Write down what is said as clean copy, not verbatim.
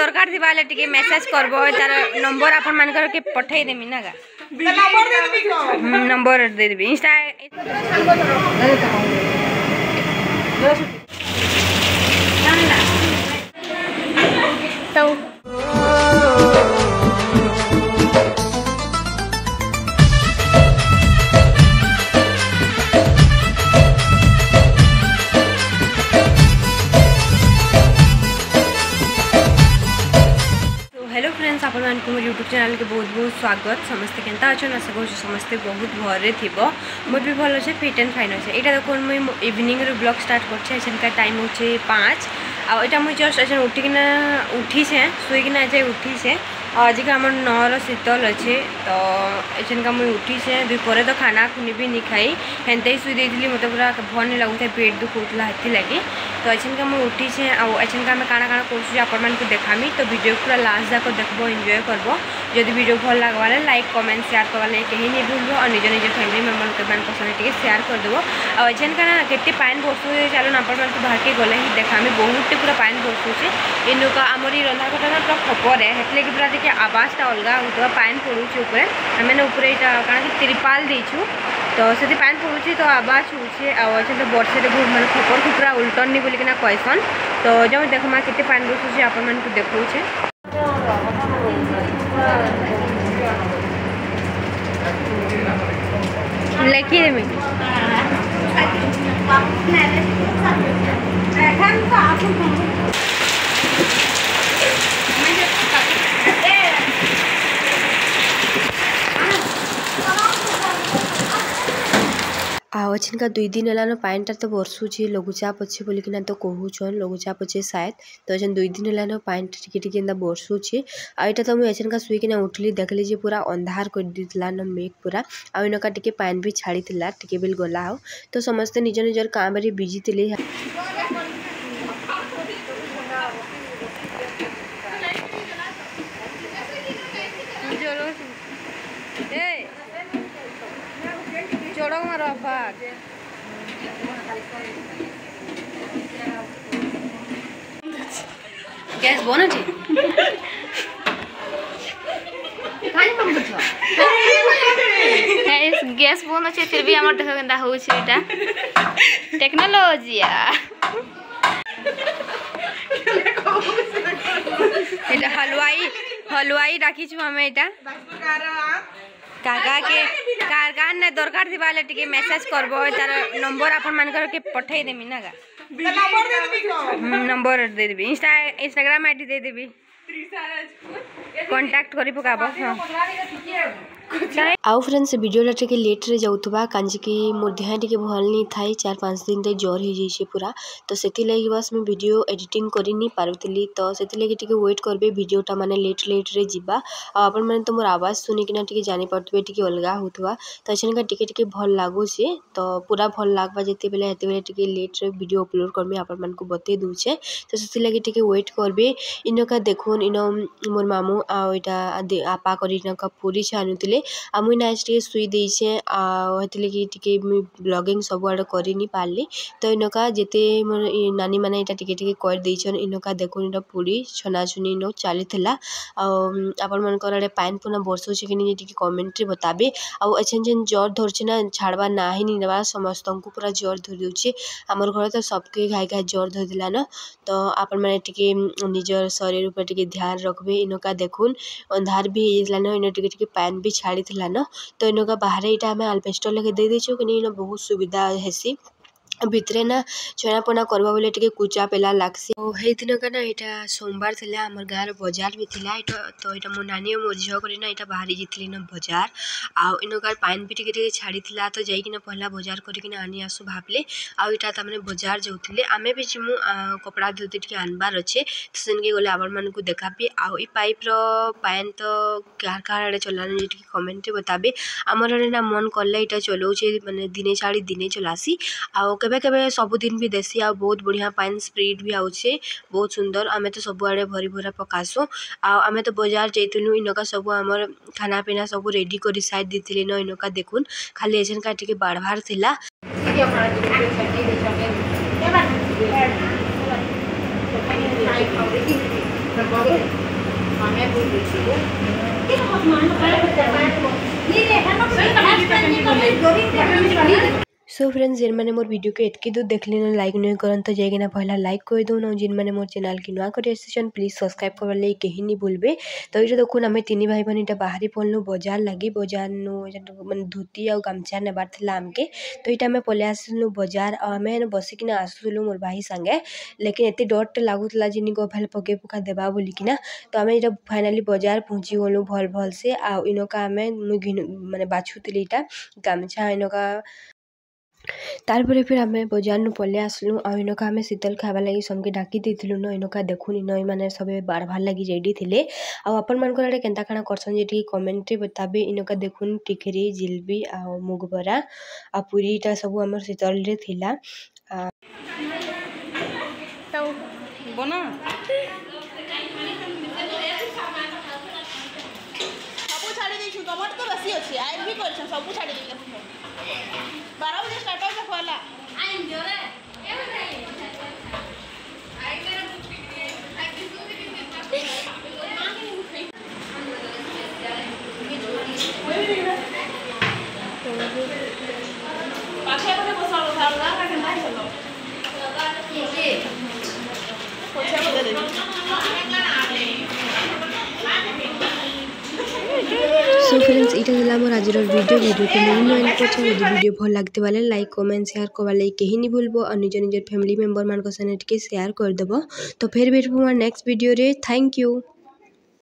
दरकार थी बाले टिके मेसेज करबो तार नंबर आपन मानकर के पठाई देमी ना नंबर दे देबी इंस्टा तो हेलो फ्रेंड्स आपण मानक मोर यूट्यूब चैनल के बहुत बहुत स्वागत समस्ते केनता अच्छा आशा कर समस्ते बहुत भरे थो मोर भी भल अच्छे फिट एंड फाइन अच्छे यहाँ देखो मुझे इवनिंग ब्लॉग स्टार्ट कर टाइम हो 5 आटा मुझे जस्ट अच्छा उठीसे शुईकिना आज उठीसे आज का आम 9 शीतल अच्छे तो एचनका मुझे उठीसे दुपहर तो खाना खुनी भी नहीं खाई हेन्ते ही शुई थी मत पूरा भल नहीं लगुता पेट दुखोला हेती लगी तो एचनका मुझे उठीसे आचनका आम काଣା काଣା कर आपण मानक देखामी तो वीडियो पूरा लास्ट जाक देखो एंजॉय करब जदि वीडियो भल लगवा लाइक कमेंट शेयर करवा कहीं नहीं भूल और निज निज फैमिली मेम्बर के पसंद टे शेयर करदेव आचनका केटे पान बसु चलो आपण मानक बाहर के गले ही देखामी बहुत पूरा पान बसुचे इनुका आमर रंधा कटा पूरा खपरे हेतले कि पूरा देखिए आवाज़टा अलग होता पान पड़ूचे ऊपर आम ऊपर यहाँ कण त्रिपाल देचु तो से पान पड़ूचे तो आवाज होचे तो वर्षे बहुत मानक खपर को पूरा उल्टनी बोलिकिना कहसन तो जो देखमा केते पान बसुचे आपण मानक देखौचे लेखी देमी आछिनका 2 दिन है पानीटा तो बरसुचे लघुचाप अच्छे बोलिकिना तो कहून लघुचाप अच्छे शायद तो अच्छे 2 दिन है पानी टिके बरसुचे आईटा तो मुझे एचनका शुईकिना उठली देखली जे पूरा अंधार कर देला न मेघ पूरा आनका टिके पानी भी छाड़ी टिके बेल गला हो तो समस्ते निज निजर काम रे बिजी थे जोड़ो मारो फाक गैस बन गैस बन अच्छे फिर भी आम देख के होटा टेक्नोलॉजी हलवाई हलवाई डाकी आम यहाँ काका के कार ने दरकार थी बाले टिके मेसेज करबो तार नंबर आपन मानकर के पठाई देमी ना नंबर दे देबी इंस्टाग्राम आईडी दे देबी कांटेक्ट करी पकाबो आउ फ्रेंड्स वीडियोटा टिके लेट रे जाउतबा कांजी मोर देह टिके भल नहीं थाई 4-5 दिन तक ज्वर हो जाइए पूरा तो से लगी बस मैं वीडियो एडिटिंग करी नहीं पारुतली तो से लगी टिके वेट करबे वीडियोटा माने लेट रे जीवा आपण माने तो मोर आवाज सुनिकिना टिके जानि पारतबे टिके अलगा होतबा तो अचनका टिके भल लागुचे तो पूरा भल लागबा जेते बेले टिके लेट रे वीडियो अपलोड करबे आपण मान को बते दूचे तो से लगी टिके वेट करबे इनका देखुन इन मोर मामू आ एटा आपा करी इनका पूरी छानुतिले आ मुई नाच टे सुई देइछे हेतले कि टिके मुई ब्लॉगिंग सब आड़ करि नि पारली तो इनका जेते मोर नानी माने एटा टिके कर देइछन इनका देखुन इटा पूरी छनाछुनी नो चलीथिला आपण मानकर आड़े पानी पुना बरसुचे कि टिके कमेंट रे बताबे आ एछन जेन ज्वर धरछे ना छाड़बा नाही नि नेबा समस्त को पूरा ज्वर धर देउछे हमर घर तो सबके घाई घाई ज्वर धर दिला न तो आपण माने टिके निजर शरीर ऊपर टिके ध्यान रखबे इनका देखुन अंधार भी हेला न इन टिके पानी भी छाड़ी थिला न तो इनका बाहर यहाँ आम आलपेस्टर लगे दे देछु कि बहुत सुविधा हेसी भितरे ना छनापना करवा बोले टिके कुचा पेला लागसी हे दिन का ना यहाँ सोमवार थिला हमर गाँव बाजार भी थिला तो यहाँ मो नानी मो झील कर ना यहाँ बाहरी जाइली ना बाजार आउ इनका पानी भी टिके छाड़ी थिला तो जाइकिना पहला बाजार करकिना आनी आसु भाबले आउ इटा तमने बाजार जाउथिले आमे भी जिमु कपड़ा धोती टिके आनबार अच्छे तो सेनके गले आपण मानकु देखाबी आउ ई पाइप रो पानी तो कार कार आड़े चलाने टिके कमेंट रे बताबे हमर ना मन करले इटा चलाउछे माने दिने छाड़ी दिने चलासी आउ केबे केबे सबुदिन भी देसी आ बहुत बढ़िया पानी स्प्रीड भी आउछे बहुत सुंदर आमे तो सब आड़े भरी भरा पकासु आमे तो बाजार जाइतलु इनका सब हमर खाना पीना सब रेडी करी साइड दिथिले न इनका देखुन खाली एजन का टिके बाढ़भार थिला सो फ्रेंड्स जिन मैंने मोर वीडियो के एतकी दूर देखली ना लाइक नहीं करन तो जाइए पहला लाइक कर दो जिन मैंने मोर चैनल की नुआ कर प्लीज सब्सक्राइब करवार लगे कहीं नहीं भूलबे। तो ये देखुन आम तीन भाई बहन इटा बाहरी पड़लु बजार लगी बजार मैं धोती और गामछा नेबार थिला आमके। तो ये आम पलि आसलु बजार आम बसिकिना आसुलु मोर भाई संगे लेकिन एत डर लगुला जिन गफाल पके पुका देवा बोलिकिना। तो आम ये फाइनाली बजार पहुँची गलु भल भल से आनका आम माने बाछुली इटा गामछा इनका तारपरे फिर आम बजार नु पलि आसलु इनका आम शीतल खावा लगी सबके डाकी देलु न इनका देखुन इन मैंने सब बारभार लगी रेडी थे आपण मान केन्ता काଣା करसन जे कमेंट रे बताबे। इनका देखुन टिकरी जिलेबी आ मुग बरा आ पूरीटा सब आम शीतल रे थिला बना सब छाड़ी देछु टमाटर तो बेसी अछि आइ भी करछ सब छाड़ी देछु 12 बजे स्टार्ट हो जाला आई जोरे एमे नहीं आई मेरा बुक आई किसको भी पाछे बने बसालो थाला का के नहीं चलो ये पोछा बदले सो फ्रेंड्स इटा मोर आज वीडियो के वीडियो भल लगते वाले लाइक कमेंट शेयर करवा लगे कहीं नहीं भूलब और निज निज फैमिली मेंबर मान के शेयर करदेव। तो फिर भेटबू नेक्स्ट वीडियो रे। Thank you.